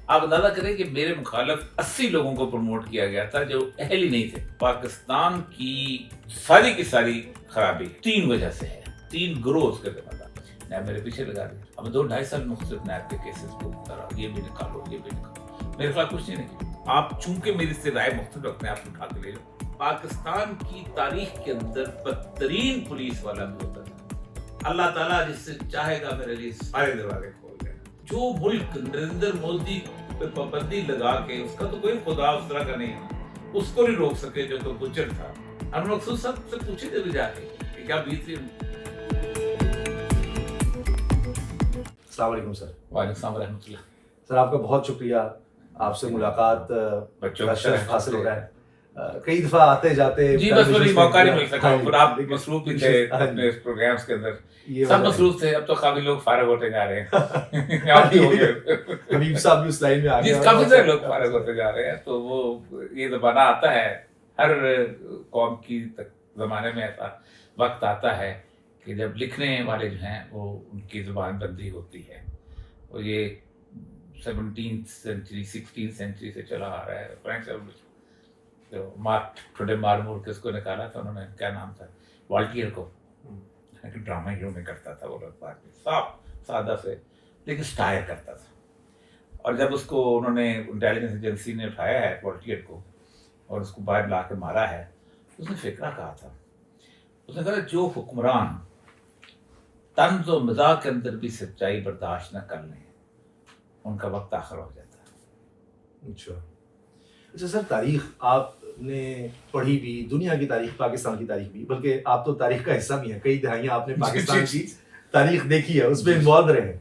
آپ اندازہ کریں کہ میرے مخالف 80 لوگوں کو پروموٹ کیا گیا تھا جو اہل ہی نہیں تھے. پاکستان کی ساری خرابی 3 وجہ سے ہے, 3 گروہ اس کے ذمہ دار. نیب میرے پیچھے لگا دیا. اب 2-2.5 سال مختلف نیب کے کیسز کو کرا, یہ بھی نکالو یہ بھی نکالو, میرے خلاف کچھ نہیں نکلا. آپ چونکہ میری سے رائے مختلف رکھتے ہیں, آپ اٹھا کے لے جاؤ. پاکستان کی تاریخ کے اندر بدترین پولیس والا بھی ہوتا تھا. اللہ تعالیٰ جس سے چاہے گا میرے لیے سارے دروازے کھول دے. جو ملک نریندر مودی پہ پابندی لگا کے, اس کا تو کوئی خدا اس طرح کا نہیں ہے, اس کو نہیں روک سکے جو تو گجر تھا. ہم لوگ سب سے پوچھے تھے جا کے کہ کیا بیت رہی. السلام علیکم سر. وعلیکم السلام ورحمۃ اللہ. سر آپ کا بہت شکریہ, آپ سے ملاقات بچوں کا کا شرف حاصل ہو رہا ہے. کئی دفعہ آتے جاتے جی بس وہی موقع نہیں مل سکا, پھر آپ مصروف بھی تھے اپنے پروگرامز کے اندر, سب مصروف تھے. اب تو کافی لوگ فارغ ہوتے جا رہے ہیں. آپ بھی ہو گئے, حبیب صاحب بھی اس لائن میں آ گئے, کافی سارے لوگ فارغ ہوتے جا رہے ہیں. تو وہ یہ زمانہ آتا ہے, ہر قوم کی زمانے میں ایسا وقت آتا ہے کہ جب لکھنے والے جو ہیں وہ ان کی زبان بندی ہوتی ہے. اور یہ 17th سینچری 16th سینچری سے چلا آ رہا ہے. فرینچ ریولوشن ٹوڈے مارمور کے اس کو نکالا تھا انہوں نے, کیا نام تھا, والٹیئر کو. ڈرامہ ہیرو میں کرتا تھا وہ لوگ, بات میں صاف سادہ سے لیکن اسٹائر کرتا تھا. اور جب اس کو انہوں نے انٹیلیجنس ایجنسی نے اٹھایا ہے والٹیئر کو اور اس کو باہر لا کے مارا ہے, اس نے فکرہ کہا تھا. اس نے کہا جو حکمران طنز و مزاح کے اندر بھی سچائی برداشت نہ کر لیں ان کا وقت آخر ہو جاتا ہے. اچھا سر, تاریخ آپ نے پڑھی بھی, دنیا کی تاریخ, پاکستان کی تاریخ بھی, بلکہ آپ تو تاریخ کا حصہ بھی ہیں, کئی دہائیاں آپ نے پاکستان کی تاریخ دیکھی ہے, اس میں انوالو رہے ہیں.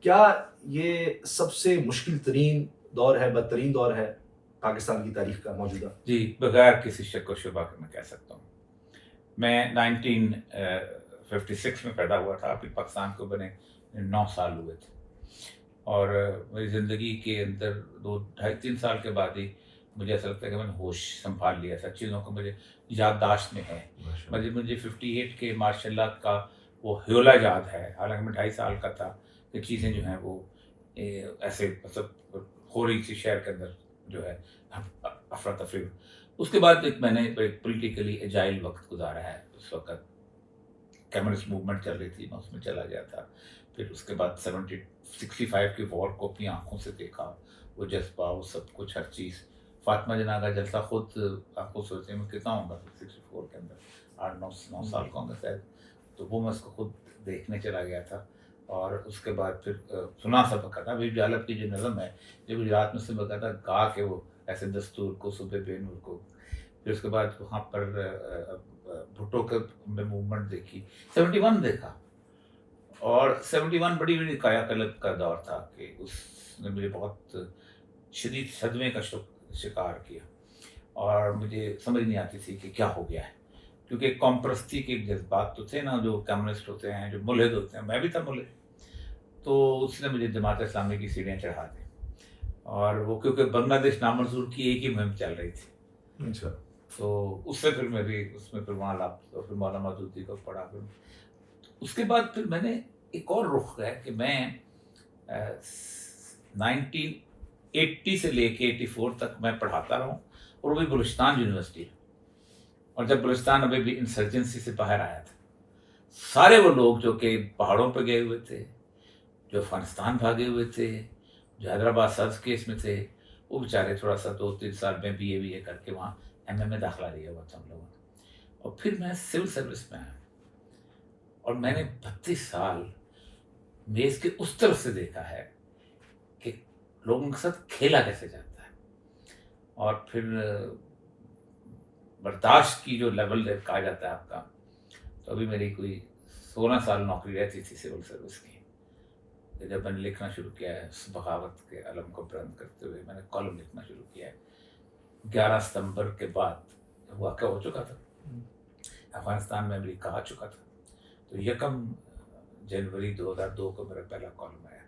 کیا یہ سب سے مشکل ترین دور ہے, بدترین دور ہے پاکستان کی تاریخ کا موجودہ؟ جی بغیر کسی شک و شبہ کے میں کہہ سکتا ہوں. میں 1956 میں پیدا ہوا تھا, پھر پاکستان کو بنے 9 سال ہوئے تھے, اور میری زندگی کے اندر 2-2.5-3 سال کے بعد ہی مجھے ایسا لگتا ہے کہ میں نے ہوش سنبھال لیا تھا. چیزوں کو مجھے یادداشت میں ہے. مجھے 58 کے ماشاء اللہ کا وہ ہیولا یاد ہے, حالانکہ میں 2.5 سال کا تھا, کہ چیزیں جو ہیں وہ ایسے مطلب ہو رہی تھی شہر کے اندر جو ہے افراتفری. اس کے بعد میں نے ایک پولیٹیکلی ایجائل وقت گزارا ہے. اس وقت کمیونسٹ موومنٹ چل رہی تھی, میں اس میں چلا گیا تھا. پھر اس کے بعد 65 کی وار کو اپنی آنکھوں سے دیکھا, وہ جذبہ, وہ سب کچھ, ہر چیز. فاطمہ جناح کا جلسہ خود آپ کو سوچتے ہیں میں کتنا ہوں گا 64 کے اندر, 8-9 سال کا ہوں گا شاید, تو وہ میں اس کو خود دیکھنے چلا گیا تھا. اور اس کے بعد پھر سنا سبق تھا. ابھی جالب کی جو نظم ہے جو گجرات میں سبق تھا, گا کے وہ ایسے دستور کو صبح بے نور کو. پھر اس کے بعد وہاں پر بھٹو کے میں موومنٹ دیکھی, 71 دیکھا, اور 71 بڑی کایا کلپ کا دور تھا کہ اس نے مجھے بہت شدید صدمے کا شکار کیا, اور مجھے سمجھ نہیں آتی تھی کہ کیا ہو گیا ہے, کیونکہ قوم پرستی کے جذبات تو تھے نا, جو کمیونسٹ ہوتے ہیں, جو ملحد ہوتے ہیں, میں بھی تھا ملحد. تو اس نے مجھے جماعت اسلامی کی سیڑھیاں چڑھا دی, اور وہ کیونکہ بنگلہ دیش نامنظور کی ایک ہی مہم چل رہی تھی. اچھا. تو اس سے پھر میں بھی اس میں پھر وہاں پھر مولانا مودودی کو پڑھا. پھر اس کے بعد پھر میں نے ایک اور رخ ہے کہ میں 1980 سے لے کے 84 تک میں پڑھاتا رہا ہوں, اور وہ بھی بلوچستان یونیورسٹی. اور جب بلوچستان ابھی بھی انسرجنسی سے باہر آیا تھا, سارے وہ لوگ جو کہ پہاڑوں پہ گئے ہوئے تھے, جو افغانستان بھاگے ہوئے تھے, جو حیدرآباد سرز کیس میں تھے, وہ بیچارے تھوڑا سا 2-3 سال میں بی اے کر کے وہاں ایم اے میں داخلہ لیا ہوا تھا ہم لوگوں نے. اور پھر میں سول سروس میں آیا, اور میں نے 32 سال میز کے اس طرف سے دیکھا ہے کہ لوگوں کے ساتھ کھیلا کیسے جاتا ہے. اور پھر برداشت کی جو لیول کہا جاتا ہے آپ کا, تو ابھی میری کوئی 16 سال نوکری رہتی تھی سول سروس کی. جب میں نے لکھنا شروع کیا ہے, اس بغاوت کے علم کو بلند کرتے ہوئے میں نے کالم لکھنا شروع کیا ہے. 11 ستمبر کے بعد واقعہ ہو چکا تھا, افغانستان میں امریکہ آ چکا تھا, تو 1 جنوری 2002 کو میرا پہلا کالم آیا.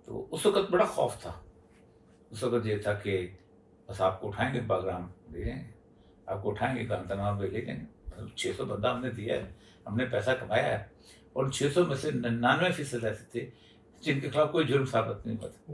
تو اس وقت بڑا خوف تھا. اس وقت یہ تھا کہ بس آپ کو اٹھائیں گے, باگرام لے جائیں گے, آپ کو اٹھائیں گے گانتنام پہ لے جائیں گے. 600 بندہ ہم نے دیا ہے, ہم نے پیسہ کمایا ہے, اور 600 میں سے 99% ایسے تھے جن کے خلاف کوئی جرم ثابت نہیں ہوا تھا.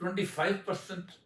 25%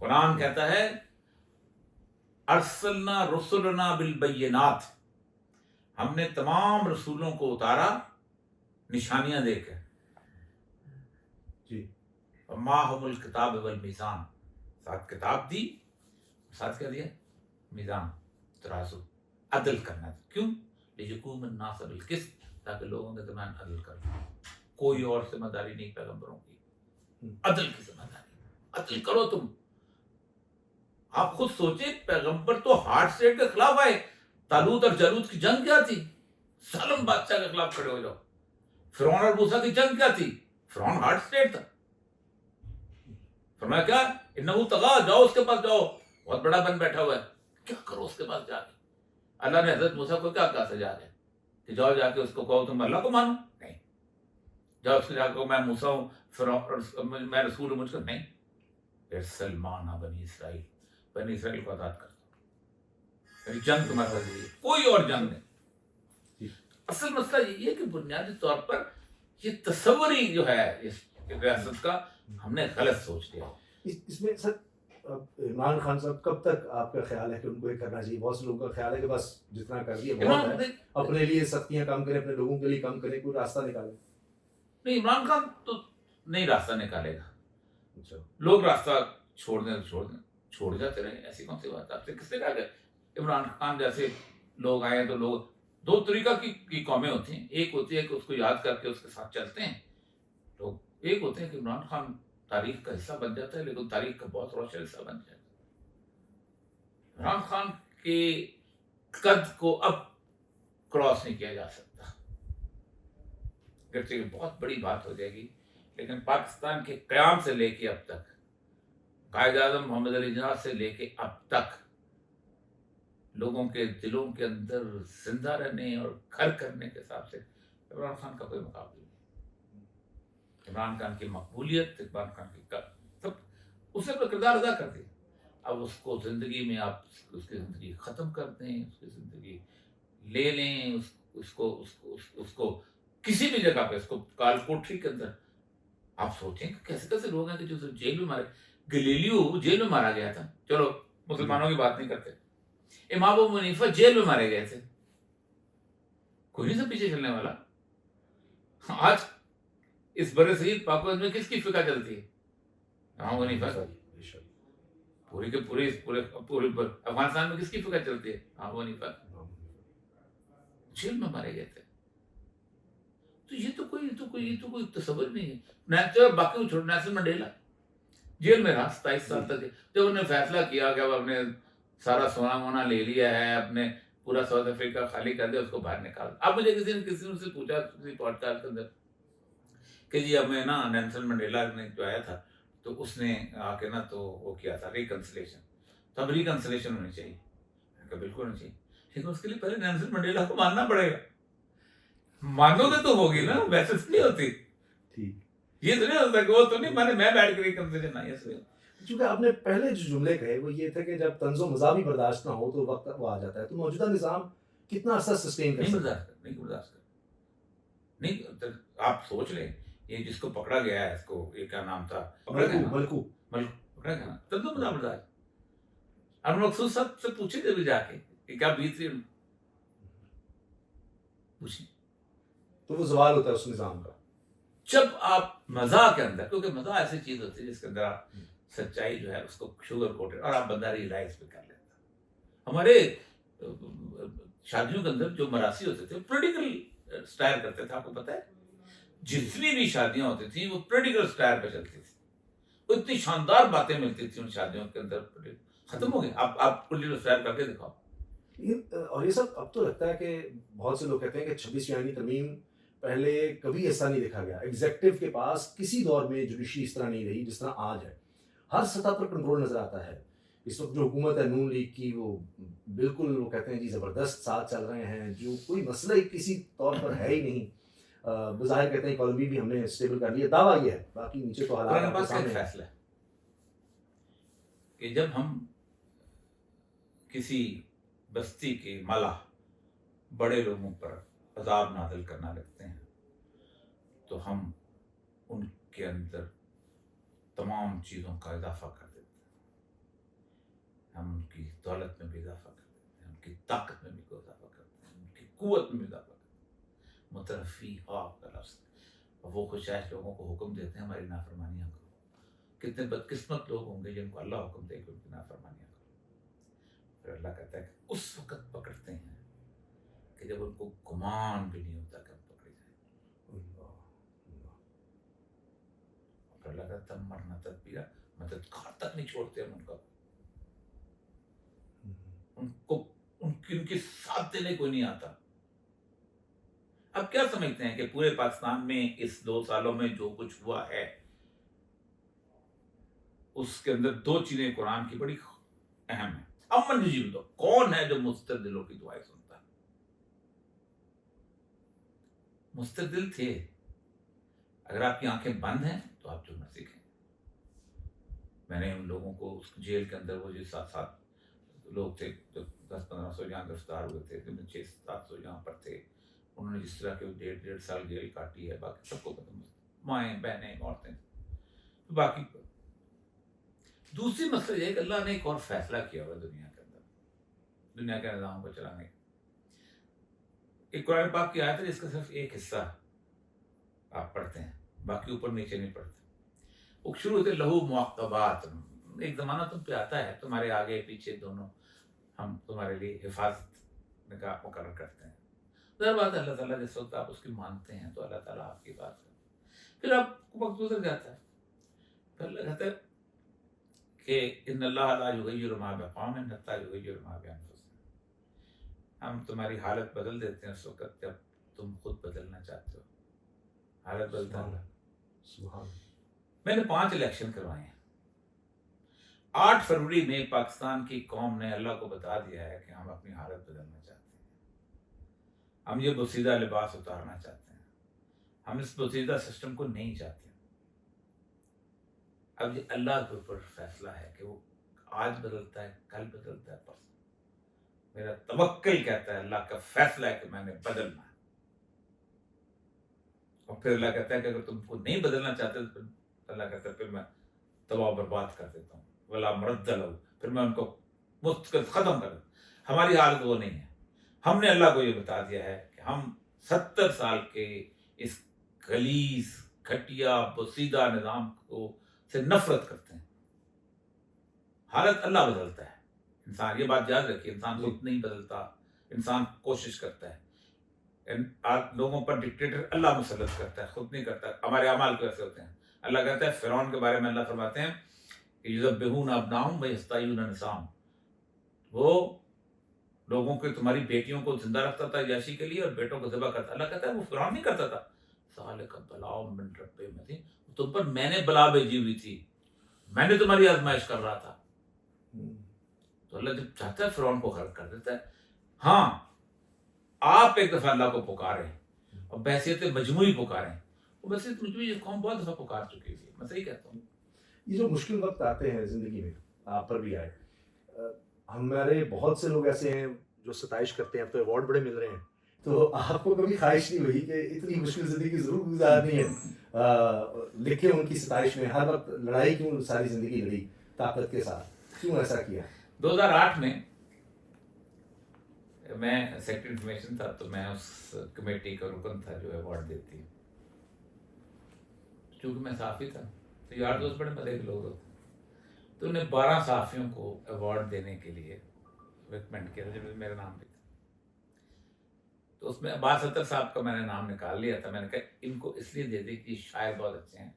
قرآن کہتا ہے ارسلنا رسلنا بالبینات، ہم نے تمام رسولوں کو اتارا نشانیاں دے کے. جی. ماہم الکتاب والمیزان، ساتھ کتاب دی، ساتھ کیا دیا؟ میزان، ترازو، عدل کرنا. کیوں؟ لیکون الناس بالقسط، تاکہ لوگوں کے درمیان عدل کرو. کوئی اور ذمہ داری نہیں پیغمبروں کی، عدل کی ذمہ داری. عدل کرو تم. آپ خود سوچیں، پیغمبر تو ہارٹ اسٹیٹ کے خلاف آئے. طالوت اور جالوت کی جنگ کیا تھی؟ ظالم بادشاہ کے خلاف کھڑے ہو جاؤ. فرعون اور موسیٰ کی جنگ کیا تھی؟ فرعون ہارٹ اسٹیٹ تھا. فرمایا کیا؟ انہو طغیٰ، جاؤ اس کے پاس جاؤ، بہت بڑا بن بیٹھا ہوا ہے، کیا کرو اس کے پاس جا کے؟ اللہ نے حضرت موسیٰ کو کیا کہا تھا جا کے کہ جاؤ جا کے اس کو کہو تم اللہ کو مانو؟ نہیں. جاؤ اس کو جا کے کہو میں موسیٰ ہوں، فرعون میں رسول ہوں مجھ کو؟ نہیں. پھر سلمان بنی اسرائیل، بنی اسرائیل کو آزاد کرتا ہوں. جنگ تمہارے ساتھ ہے، کوئی اور جنگ نہیں. اصل مسئلہ یہ ہے کہ بنیادی طور پر یہ تصوری جو ہے اس ریاست کا ہم نے غلط سوچ لیا. اس میں سر عمران خان صاحب کب تک آپ کا خیال ہے کہ ان کو یہ کرنا چاہیے؟ بہت سے لوگوں کا خیال ہے کہ بس جتنا کر دیا بہت ہے، اپنے لیے سختیاں کم کریں، اپنے لوگوں کے لیے کم کریں، کوئی راستہ نکالیں. نہیں، عمران خان تو نہیں راستہ نکالے گا. اچھا. لوگ راستہ چھوڑ دیں تو چھوڑ دیں، چھوڑ جاتے رہیں، ایسی کون سی بات ہے؟ آپ سے کس نے کہا کہ عمران خان جیسے لوگ آئے تو لوگ دو طریقہ کی قومیں ہوتی ہیں. ایک ہوتی ہے کہ اس کو یاد کر کے اس کے ساتھ چلتے ہیں لوگ، ایک ہوتے ہیں کہ عمران خان تاریخ کا حصہ بن جاتا ہے لیکن تاریخ کا بہت روشن حصہ بن جاتا ہے. عمران خان کے قد کو اب کراس نہیں کیا جا سکتا، گرچہ بہت بڑی بات ہو جائے گی، لیکن پاکستان کے قیام سے لے کے اب تک، قائد اعظم محمد علی جناح سے لے کے اب تک، لوگوں کے دلوں کے اندر زندہ رہنے اور گھر کرنے کے حساب سے عمران خان کا کوئی مقابلہ نہیں. عمران خان کی مقبولیت، عمران خان کی سب اس نے اپنا کردار ادا کر دیا. اب اس کو زندگی میں آپ اس کی زندگی ختم کر دیں، اس کی زندگی لے لیں، اس کو کسی بھی جگہ پہ، اس کو کال کوٹری کے اندر. آپ سوچیں کہ کیسے کیسے لوگ ہیں کہ جو جیل میں مارے. گلیلیو جیل میں مارا گیا تھا، چلو مسلمانوں کی بات نہیں کرتے. امام ابو حنیفہ جیل میں مارے گئے تھے، کوئی نہیں سب پیچھے چلنے والا. آج اس برے صغیر پاکستان میں کس کی فقہ چلتی ہے؟ امام ابو حنیفہ. پوری کے پورے افغانستان میں کس کی فقہ چلتی ہے؟ امام ابو حنیفہ. جیل میں مارے گئے تھے. تو یہ تو کوئی تصور نہیں ہے. باقی چھوڑ، نیلسن منڈیلا جیل میں رہا 27 سال تک. جب انہوں نے فیصلہ کیا کہ اب ہم نے سارا سونا مونا لے لیا ہے، اپنے پورا ساؤتھ افریقہ خالی کر دیا، اس کو باہر نکال. اب مجھے کسی نے سے پوچھا کسی پوڈ کاسٹ کے اندر کہ جی ہمیں نا نیلسن منڈیلا نے جو آیا تھا تو اس نے آ کے نا تو وہ کیا تھا ریکنسلیشن، تو اب ریکنسلیشن ہونی چاہیے. بالکل ہونی چاہیے، لیکن اس کے لیے پہلے نیلسن منڈیلا کو ماننا پڑے گا. مانو گے تو ہوگی نا، ویسے نہیں ہوتی. ٹھیک، یہ تو نہیں ہوتا کہ وہ تو نہیں مانے میں بیٹھ کے ریکنسلیشن نہیں ہے. چونکہ آپ نے پہلے جو جملے کہے وہ یہ تھا کہ جب طنز و مزاح بھی برداشت نہ ہو تو وقت وہ آ جاتا ہے. تو موجودہ نظام کتنا عرصہ سسٹین کر سکتا ہے؟ نہیں. آپ سوچ لیں، یہ جس کو پکڑا گیا ہے، اس کو یہ کیا نام تھا، پکڑا گیا نا طنز و مزاح برداشت. اور مقصود سب سے پوچھے تھے بھی جا کے کہ کیا بیت رہی پوچھیں. تو وہ زوال ہوتا ہے اس نظام کا جب آپ مزاح کے اندر، کیونکہ مزاح ایسی چیز ہوتی ہے جس کے اندر آپ سچائی جو ہے اس کو شوگر کوٹڈ اور آپ بندہ ریئلائز بھی کر لیتا. ہمارے شادیوں کے اندر جو مراسی ہوتے تھے پولیٹیکل سٹائر کرتے تھے. آپ کو پتہ ہے جتنی بھی شادیاں ہوتی تھیں وہ پولیٹیکل سٹائر پہ چلتی تھی. اتنی شاندار باتیں ملتی تھیں ان شادیوں کے اندر. ختم ہو گئے. آپ پولیٹیکل سٹائر کر کے دکھاؤ. اور یہ سب اب تو لگتا ہے کہ بہت سے لوگ کہتے ہیں کہ 26 آئینی ترمیم پہلے کبھی ایسا نہیں دیکھا گیا. ایگزیکٹو کے پاس کسی دور میں جوڈیشری اس طرح نہیں رہی جس طرح آج ہے. ہر سطح پر کنٹرول نظر آتا ہے. اس وقت جو حکومت ہے نون لیگ کی، وہ بالکل وہ کہتے ہیں جی زبردست ساتھ چل رہے ہیں، جو کوئی مسئلہ ہی کسی طور پر ہے ہی نہیں. بظاہر کہتے ہیں اکانومی بھی ہم نے اسٹیبل کر لی ہے، دعویٰ یہ ہے، باقی نیچے تو حالات کے سامنے ہے. فیصلہ کہ جب ہم کسی بستی کے ملا بڑے لوگوں پر عذاب نازل کرنا لگتے ہیں تو ہم ان کے اندر تمام چیزوں کا اضافہ کر دیتے ہیں. ان کی دولت میں بھی اضافہ کر دیتے ہیں، ان کی طاقت میں بھی اضافہ کرتے ہیں، ان کی قوت میں بھی اضافہ کرتے ہیں. مترفی کا لفظ. اور وہ خشائش لوگوں کو حکم دیتے ہیں ہماری نافرمانیاں کرو. کتنے بدقسمت لوگ ہوں گے جن کو اللہ حکم دے کہ ان کی نافرمانیاں کرو. پھر اللہ کہتا ہے کہ اس وقت پکڑتے ہیں کہ جب ان کو گمان بھی نہیں ہوتا کہ ہم پکڑے جائیں. پھر اللہ کہتا ہے مرنا تدبیرہ، مددگار تک نہیں چھوڑتے ہم ان کا. ان کو ان کے ساتھ دینے کوئی نہیں آتا. اب کیا سمجھتے ہیں کہ پورے پاکستان میں اس 2 سالوں میں جو کچھ ہوا ہے اس کے اندر 2 چیزیں قرآن کی بڑی اہم ہیں. امن یجیب دو، کون ہے جو مستر دلوں کی دعائیں سنتا ہے؟ مستر دل تھے. اگر آپ کی آنکھیں بند ہیں تو آپ جو مرضی کہیں. میں نے ان لوگوں کو اس جیل کے اندر وہ جو 7 لوگ تھے جو 10-15 یہاں گرفتار ہوئے تھے، جن میں 600-700 یہاں پر تھے، انہوں نے جس طرح کے 1.5 سال جیل کاٹی ہے، باقی سب کو ختم، مائیں بہنیں عورتیں. باقی دوسری مسئلہ یہ ہے کہ اللہ نے ایک اور فیصلہ کیا ہوا دنیا کے اندر، دنیا کے نظام کو چلانے کا. ایک قرآن پاک کی آیت ہے جس کا صرف ایک حصہ آپ پڑھتے ہیں، باقی اوپر نیچے نہیں پڑھتے. وہ شروع ہوتے لہو معقبات، ایک زمانہ تم پہ آتا ہے، تمہارے آگے پیچھے دونوں ہم تمہارے لیے حفاظت نگاہ مقرر کرتے ہیں. ظاہر بات ہے اللہ تعالیٰ جس وقت آپ اس کی مانتے ہیں تو اللہ تعالیٰ آپ کی بات کرتے ہیں. پھر آپ کو وقت گزر جاتا ہے، پھر اللہ کہتا ہے کہ ان اللہ لا یغیر ما بقوم حتی یغیروا ما بانفسہم. ہم تمہاری حالت بدل دیتے ہیں اس وقت جب تم خود بدلنا چاہتے ہو. حالت بدلتا ہے. سبحان. میں نے 5 الیکشن کروائے ہیں. 8 فروری میں پاکستان کی قوم نے اللہ کو بتا دیا ہے کہ ہم اپنی حالت بدلنا چاہتے ہیں. ہم یہ بوسیدہ لباس اتارنا چاہتے ہیں. ہم اس بوسیدہ سسٹم کو نہیں چاہتے. اب یہ اللہ کے اوپر فیصلہ ہے کہ وہ آج بدلتا ہے، کل بدلتا ہے، پرسوں. میرا توکل کہتا ہے اللہ کا فیصلہ ہے کہ میں نے بدلنا ہے. اور پھر اللہ کہتا ہے کہ اگر تم کو نہیں بدلنا چاہتے تو پھر اللہ کہتا ہے پھر میں تباہ و برباد کر دیتا ہوں. ولا مرد لہو، پھر میں ان کو مستقل ختم کر دیتا ہوں. ہماری حالت وہ نہیں ہے. ہم نے اللہ کو یہ بتا دیا ہے کہ ہم 70 سال کے اس غلیظ گھٹیا بوسیدہ نظام کو سے نفرت کرتے ہیں. حالت اللہ بدلتا ہے. انسان یہ بات یاد رکھیے، انسان خود نہیں بدلتا، انسان کوشش کرتا ہے. لوگوں پر ڈکٹیٹر اللہ مسلط کرتا ہے، خود نہیں کرتا. ہمارے اعمال کو ایسے ہوتے ہیں. اللہ کہتا ہے فرعون کے بارے میں اللہ فرماتے ہیں کہ یذبحون ابناءہم ویستحیون نساءہم. وہ لوگوں کو تمہاری بیٹیوں کو زندہ رکھتا تھا عیاشی کے لیے اور بیٹوں کو ذبح کرتا. اللہ کہتا ہے وہ فرعون نہیں کرتا تھا. ذالک بلاء من رب متین، تم پر میں نے بلا بھیجی ہوئی تھی، میں نے تمہاری آزمائش کر رہا تھا. تو اللہ جب چاہتا ہے فرعون کو غرق کر دیتا ہے. ہاں آپ ایک دفعہ اللہ کو پکاریں اور بحثیت مجموعی پکاریں. وہ بحثیت مجموعی یہ قوم بہت دفعہ پکار چکی ہے. میں صحیح کہتا ہوں. یہ جو مشکل وقت آتے ہیں زندگی میں، آپ پر بھی آئے، ہمارے بہت سے لوگ ایسے ہیں جو ستائش کرتے ہیں. اب تو ایوارڈ بڑے مل رہے ہیں، تو آپ کو کبھی خواہش نہیں ہوئی کہ اتنی مشکل زندگی ضرور گزارنی ہے، لکھیں ان کی ستائش میں ہر وقت لڑائی کیوں ساری زندگی لڑی طاقت کے ساتھ، کیوں ایسا کیا؟ 2008 میں میں سیکرٹری انفارمیشن تھا تو میں اس کمیٹی کا رکن تھا جو ایوارڈ دیتی ہے. چونکہ میں صحافی تھا تو یار دوست بڑے مزے کے لوگ ہوتے، تو انہیں 12 صحافیوں کو ایوارڈ دینے کے لیے ریکمینڈ کیا تھا جب میرا نام بھی تھا. تو اس میں عباس اطہر صاحب کا میں نے نام نکال لیا تھا. میں نے کہا ان کو اس لیے دے دی کہ شاعر بہت اچھے ہیں،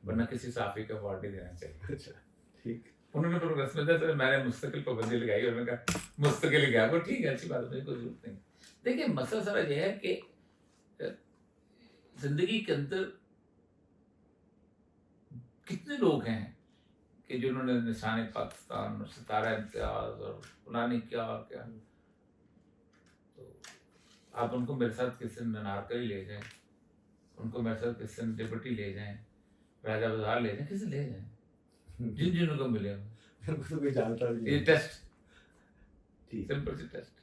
ورنہ کسی صحافی کو ایوارڈ نہیں دینا چاہیے. اچھا ٹھیک. انہوں نے پھر رسم سے میں نے مستقل پابندی لگائی اور میں نے کہا مستقل ہی گیا. وہ ٹھیک ہے، اچھی بات ہے، مجھے کوئی ضرورت نہیں. دیکھیں مسئلہ سارا یہ ہے کہ زندگی کے اندر کتنے لوگ ہیں کہ جنہوں نے نشان پاکستان اور ستارہ امتیاز اور فلانی کیا اور کیا. تو آپ ان کو میرے ساتھ کس دن انارکلی لے جائیں، ان کو میرے ساتھ کس دن لبرٹی لے جائیں، راجہ بازار لے جائیں، کسی لے جائیں جن جنہوں کو ملے تو کوئی جانتا بھی نہیں. یہ ٹیسٹ ٹھیک. Simple C test.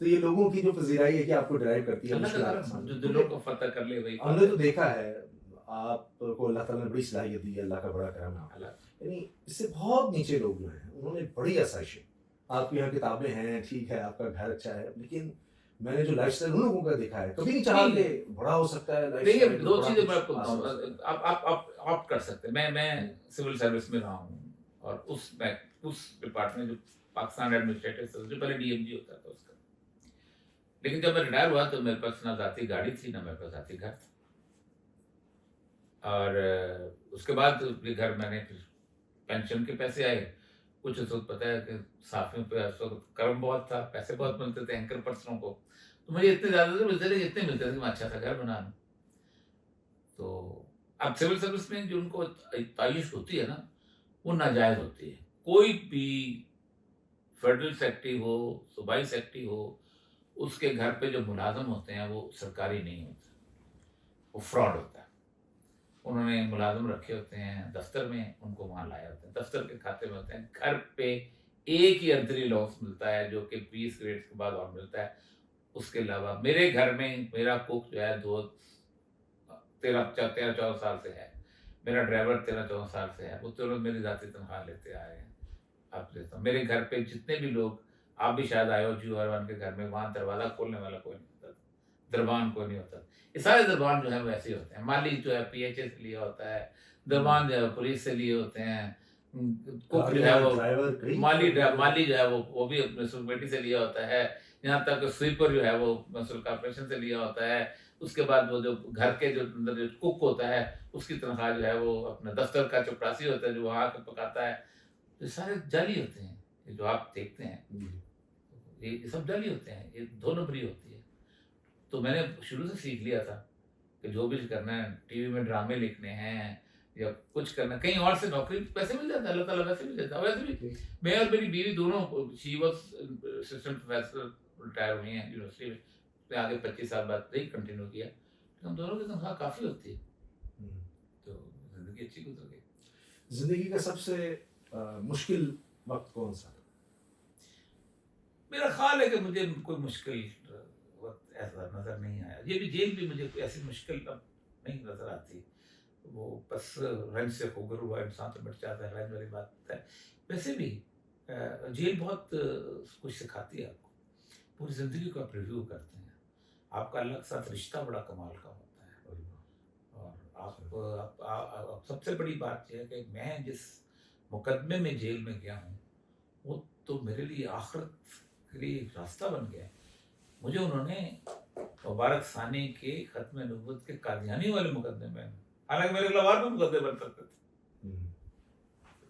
تو یہ لوگوں کی جو پذیرائی ہے کہ آپ کو ڈرائیو کرتی ہے اللہ مشکلات تعالیٰ جو دلوں کو فتح کر لے وہی. ہم نے تو دیکھا ہے آپ کو اللہ تعالیٰ نے بڑی صلاحیت دی ہے، اللہ کا بڑا کرم ہے. اللہ یعنی اس سے بہت نیچے لوگ جو ہیں انہوں نے بڑی آسائشیں آپ کے یہاں کتابیں ہیں، ٹھیک ہے، آپ کا گھر اچھا ہے، لیکن میں نے جو لائف اسٹائل ان لوگوں کا دیکھا ہے، کبھی نہیں چاہا کہ بڑا ہو سکتا ہے لائف دیکھیے اسٹائل، دو بڑا چیزیں میں کچھ آپ کو حاصل بتاؤں، ہو سکتا ہے۔ آپ آپٹ کر سکتے ہیں، میں سول سروس میں رہا ہوں، اور اس ڈپارٹمنٹ جو پاکستان ایڈمنسٹریٹو جو پہلے ڈی ایم جی ہوتا تھا اس کا، لیکن جب میں ریٹائر ہوا تو میرے پاس نہ ذاتی گاڑی تھی نہ میرے پاس ذاتی گھر تھا، اور اس کے بعد یہ گھر میں نے پھر پینشن کے پیسے آئے، کچھ اس وقت پتہ ہے کہ صحافیوں پہ اس وقت کرم بہت تھا، پیسے بہت ملتے تھے اینکر پرسنوں کو، تو مجھے اتنے زیادہ نہیں ملتے تھے، اتنے ملتے تھے کہ میں اچھا سا گھر بنا لوں۔ تو اب سول سروس میں جو ان کو تعیش ہوتی ہے نا وہ ناجائز ہوتی ہے، کوئی بھی فیڈرل سیکٹری ہو، صوبائی سیکٹری ہو، اس کے گھر پہ جو ملازم ہوتے ہیں وہ سرکاری نہیں ہوتے، وہ فراڈ ہوتا ہے۔ انہوں نے ملازم رکھے ہوتے ہیں دفتر میں، ان کو وہاں لائے ہوتے ہیں، دفتر کے کھاتے میں ہوتے ہیں، گھر پہ ایک ہی ارتھری لاس ملتا ہے جو کہ 20 گریڈ کے بعد اور ملتا ہے۔ اس کے علاوہ میرے گھر میں میرا کوک جو ہے 13-14 سال سے ہے، میرا ڈرائیور 13-14 سال سے ہے، وہ تو لوگ میری ذاتی تنخواہ لیتے آئے ہیں، اب لیتا ہوں۔ میرے گھر پہ جتنے بھی لوگ، آپ بھی شاید آئے ہو جیو اروان کے گھر میں، وہاں دروازہ کھولنے والا کوئی نہیں ہوتا، دربان کوئی نہیں ہوتا، یہ سارے دربان جو ہیں وہ ایسے ہوتے ہیں۔ مالی جو ہے پی ایچ اے سے لیا ہوتا ہے، دربان جو ہے پولیس سے لیے ہوتے ہیں، کوک جو ہے وہ مالی جو ہے وہ بھی میونسپلٹی سے لیا ہوتا ہے، یہاں تک کہ سویپر جو ہے وہ میونسپل کارپوریشن سے لیا ہوتا ہے، اس کے بعد وہ جو گھر کے جو اندر جو کوک ہوتا ہے اس کی تنخواہ جو ہے وہ اپنا دفتر کا چپڑاسی ہوتا ہے جو وہاں آ کے پکاتا ہے، یہ سارے جعلی ہوتے ہیں، یہ جو آپ دیکھتے ہیں یہ سب جعلی ہوتے ہیں، یہ 2 نمبری ہوتی ہے۔ تو میں نے شروع سے سیکھ لیا تھا کہ جو بھی کرنا ہے، ٹی وی میں ڈرامے لکھنے ہیں یا کچھ کرنا، کہیں اور سے نوکری پیسے مل جاتا ہے، اللہ تعالیٰ ویسے مل جاتا ہے، ویسے بھی میں اور میری بیوی دونوں she was assistant professor, retire ہوئی ہیں یونیورسٹی میں آگے 25 سال بعد نہیں کنٹینیو کیا، ہم دونوں کی تنخواہ کافی ہوتی ہے، تو زندگی اچھی گزر گئی۔ زندگی کا سب سے مشکل وقت کون سا؟ میرا خیال ہے کہ مجھے کوئی مشکل وقت ایسا نظر نہیں آیا، یہ بھی جیل بھی مجھے کوئی ایسی مشکل اب نہیں نظر آتی، وہ بس رنج سے ہوگر ہوا انسان تو مٹ جاتا ہے، رنج والی بات ہے۔ ویسے بھی جیل بہت کچھ سکھاتی ہے آپ کو، پوری زندگی کو آپ ریویو کرتے ہیں، آپ کا اللہ کے ساتھ رشتہ بڑا کمال کا ہوتا ہے، اور آپ سب سے بڑی بات یہ ہے کہ میں جس مقدمے میں جیل میں گیا ہوں وہ تو میرے لیے آخرت کے لیے ایک راستہ بن گیا ہے۔ مجھے انہوں نے مبارک ثانی کے ختم نبوت کے قادیانی والے مقدمے میں، حالانکہ میرے لوار میں مقدمے بن سکتے تھے،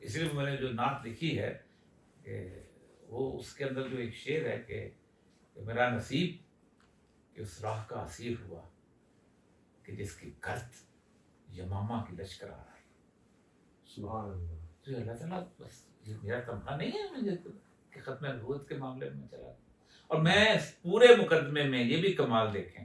اس لیے میں نے جو نعت لکھی ہے کہ وہ اس کے اندر جو ایک شعر ہے کہ میرا نصیب کہ اس راہ کا اسیر ہوا کہ جس کی گرد یمامہ کی لشکر آ رہی۔ سبحان اللہ۔ تو اللہ تعالیٰ بس یہ میرا تمنا نہیں ہے مجھے کہ ختم نبوت کے معاملے میں چلا، اور میں اس پورے مقدمے میں یہ بھی کمال دیکھیں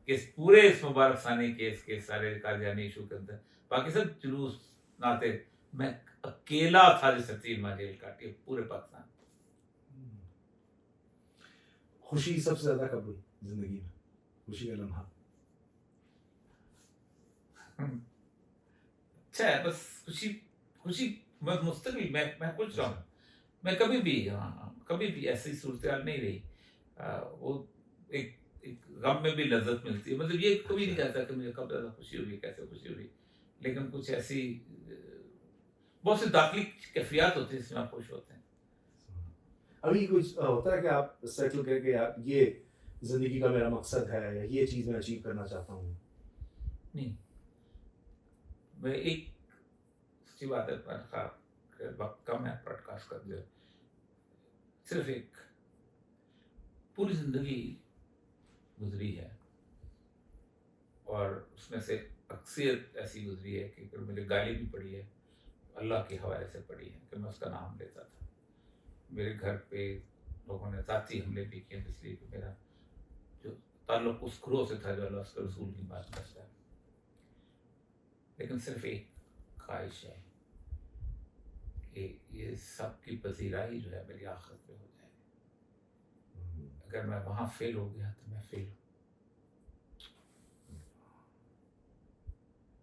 کہ اس پورے اس مبارک ثانی کیس کے سارے قادیانی ایشو کے اندر باقی سب جلوس ناتے، میں اکیلا تھا جس نے 3 ماہ جیل کاٹی پورے پاکستان۔ خوشی سب سے زیادہ کب ہوئی زندگی میں، خوشی کا لمحہ؟ اچھا ہے، بس خوشی بس مستقل میں خوش رہا ہوں، میں کبھی بھی ایسی صورتحال نہیں رہی، وہ ایک غم میں بھی لذت ملتی ہے، مطلب یہ کبھی نہیں کہتا کہ مجھے کب زیادہ خوشی ہوئی کیسے خوشی ہوئی، لیکن کچھ ایسی بہت سی داخلی کیفیات ہوتی ہیں جس میں آپ خوش ہوتے ہیں۔ ابھی کچھ ہوتا ہے کہ آپ سیٹل کر کے یہ زندگی کا میرا مقصد ہے یا یہ چیز میں اچیو کرنا چاہتا ہوں؟ نہیں، میں ایک سچی بات ہے، وقت کم ہے پوڈ کاسٹ کر دیا، صرف ایک پوری زندگی گزری ہے اور اس میں سے اکثریت ایسی گزری ہے کہ مجھے گالی بھی پڑی ہے، اللہ کے حوالے سے پڑی ہے کہ میں اس کا نام لیتا تھا، میرے گھر پہ لوگوں نے ذاتی حملے بھی کیے اس لیے کہ میرا جو تعلق اس گروہ سے تھا جو اللہ اس کے رسول کی بات کرتا ہے، لیکن صرف ایک خواہش ہے کہ یہ سب کی پذیرائی جو ہے میری آخرت میں ہو جائے، اگر میں وہاں فیل ہو گیا تو میں فیل ہوں،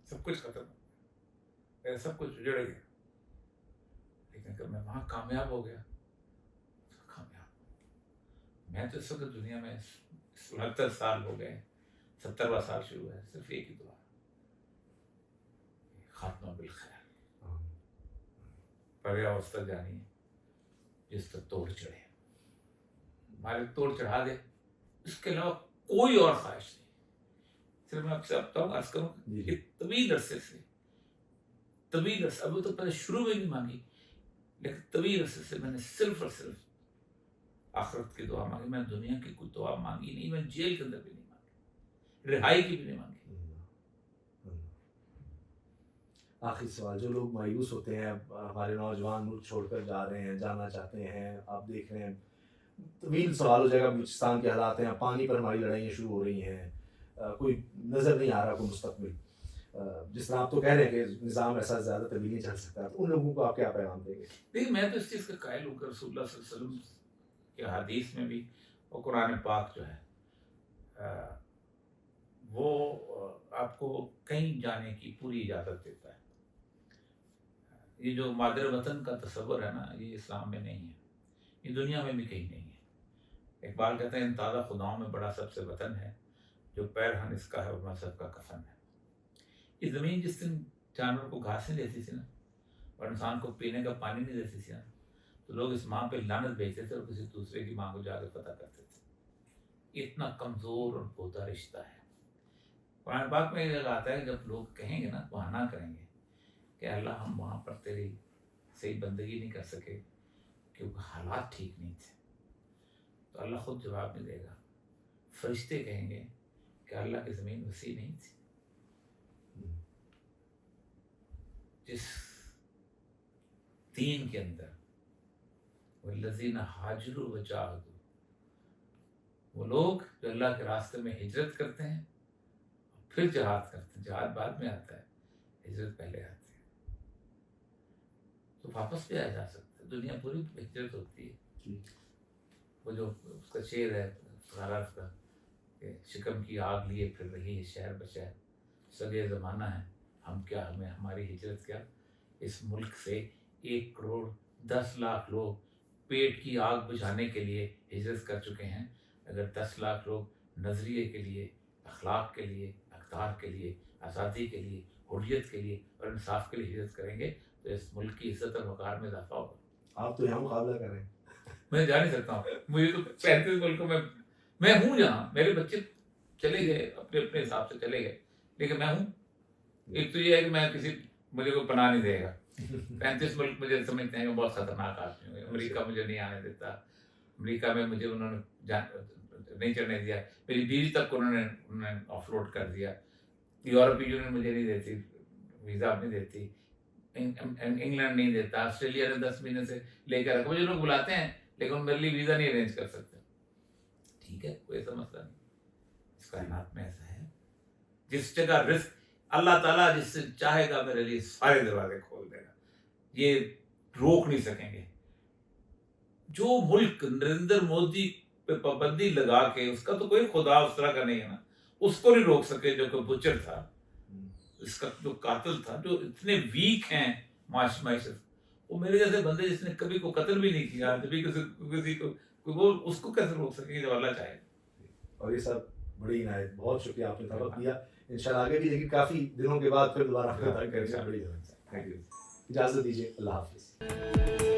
سب کچھ ختم، میرا سب کچھ اجڑ گیا، لیکن اگر میں وہاں کامیاب ہو گیا میں تو اس وقت دنیا میں 69 سال ہو گئے, 70واں سال شروع ہے, صرف ایک ہی دعا, خاتمہ بالخیر, پریا اس تک جانی ہے جس تک توڑ چڑھے, مالک توڑ چڑھا دے, اس کے علاوہ کوئی اور خواہش نہیں. صرف میں آپ سے عرض کروں کہ طویل عرصے سے, طویل عرصے, ابھی تو پہلے شروع میں نہیں مانگی, لیکن طویل عرصے سے میں نے صرف اور صرف آخرت کی دعا مانگی. میں نے دنیا کی کوئی دعا مانگی نہیں, میں جیل کے اندر بھی نہیں مانگی, رہائی کی بھی نہیں مانگی. آخری سوال, جو لوگ مایوس ہوتے ہیں, ہمارے نوجوان ملک چھوڑ کر جا رہے ہیں, جانا چاہتے ہیں, آپ دیکھ رہے ہیں طویل سوال ہو جائے گا, بلوچستان کے حالات ہیں, پانی پر ہماری لڑائیاں شروع ہو رہی ہیں, کوئی نظر نہیں آ رہا کوئی مستقبل, جس طرح آپ تو کہہ رہے ہیں کہ نظام ایسا زیادہ طویل نہیں چل سکتا, تو ان لوگوں کو آپ کیا پیغام دیں گے؟ دیکھیے میں تو اس چیز کا قائل ہوں کہ رسول اللہ صلی اللہ علیہ وسلم کے حدیث میں بھی اور قرآن پاک جو ہے وہ آپ کو کہیں جانے کی پوری اجازت دیتا ہے. یہ جو مادر وطن کا تصور ہے نا, یہ اسلام میں نہیں ہے, یہ دنیا میں بھی کہیں نہیں ہے. اقبال کہتے ہیں ان تازہ خداؤں میں بڑا سب سے وطن ہے, جو پیرہن اس کا ہے اور مذہب کا کفن ہے. یہ زمین جس دن جانور کو گھاس نہیں دیتی تھی نا, اور انسان کو پینے کا پانی نہیں دیتی تھی نا, تو لوگ اس ماں پہ لعنت بھیجتے تھے اور کسی دوسرے کی ماں کو جا کے پتہ کرتے تھے. اتنا کمزور اور بودا رشتہ ہے. قرآن پاک میں یہ آتا ہے کہ جب لوگ کہیں گے نا, بہانہ کریں گے کہ اللہ ہم وہاں پر تیری صحیح بندگی نہیں کر سکے کیونکہ حالات ٹھیک نہیں تھے, تو اللہ خود جواب نہیں دے گا. فرشتے کہیں گے کہ اللہ کی زمین وسیع نہیں تھی, جس دین کے اندر والذین ہاجروا وجاہدوا, وہ لوگ جو اللہ کے راستے میں ہجرت کرتے ہیں پھر جہاد کرتے ہیں. جہاد بعد میں آتا ہے, ہجرت پہلے آتی ہے. تو واپس بھی آیا جا سکتا ہے, دنیا پوری ہجرت ہوتی ہے. وہ جو اس کا شعر ہے غرض کا کہ شکم کی آگ لیے پھر رہی ہے شہر بشہر, سگے زمانہ ہے ہم کیا, ہمیں ہماری ہجرت کیا. اس ملک سے 1,10,00,000 لوگ پیٹ کی آگ بجھانے کے لیے ہجرت کر چکے ہیں. اگر 10 لاکھ لوگ نظریے کے لیے, اخلاق کے لیے, اقدار کے لیے, آزادی کے لیے, حریت کے لیے اور انصاف کے لیے ہجرت کریں گے تو اس ملک کی عزت اور وقار میں اضافہ ہوگا. آپ تو یہاں مقابلہ کر رہے ہیں. میں جا نہیں سکتا ہوں, مجھے تو 35 ملکوں میں ہوں جہاں میرے بچے چلے گئے اپنے اپنے حساب سے چلے گئے, لیکن میں ہوں. ایک تو یہ ہے کہ میں مجھے کوئی پناہ نہیں دے گا. 35 ملک مجھے سمجھتے ہیں کہ بہت خطرناک آدمی ہوں. امریکہ مجھے نہیں آنے دیتا, امریکہ میں مجھے انہوں نے نہیں چڑھنے دیا. میری بیوی تک کو انہوں نے آف لوڈ کر دیا. یورپی یونین مجھے نہیں دیتی, ویزا نہیں دیتی, انگلینڈ نہیں دیتا, آسٹریلیا نے 10 مہینے سے لے کر رکھا. مجھے لوگ بلاتے ہیں لیکن میرے لیے ویزا نہیں ارینج کر سکتے. ٹھیک ہے, کوئی ایسا مسئلہ نہیں. اس کائنات میں ایسا ہے جس جگہ رزق اللہ تعالیٰ جس سے چاہے گا میرے لیے سارے دروازے کھول دے گا, یہ روک نہیں سکیں گے. جو ملک نریندر مودی پہ پابندی لگا کے, اس کا تو کوئی خدا اس طرح کا نہیں ہے نا, اس کو نہیں روک سکے. جو کہ بچر تھا, اس کا جو قاتل تھا, جو اتنے ویک ہیں معاشرت, وہ میرے جیسے بندے جس نے کبھی کو قتل بھی نہیں کیا, کبھی کسی کو, وہ اس کو کیسے روک سکے جب اللہ چاہے. اور یہ سب بڑی عنایت, بہت شکریہ آپ نے سبق دیا. انشاءاللہ آگے بھی, لیکن کافی دنوں کے بعد پھر دوبارہ کریں گے. بڑی اجازت دیجیے, اللہ حافظ.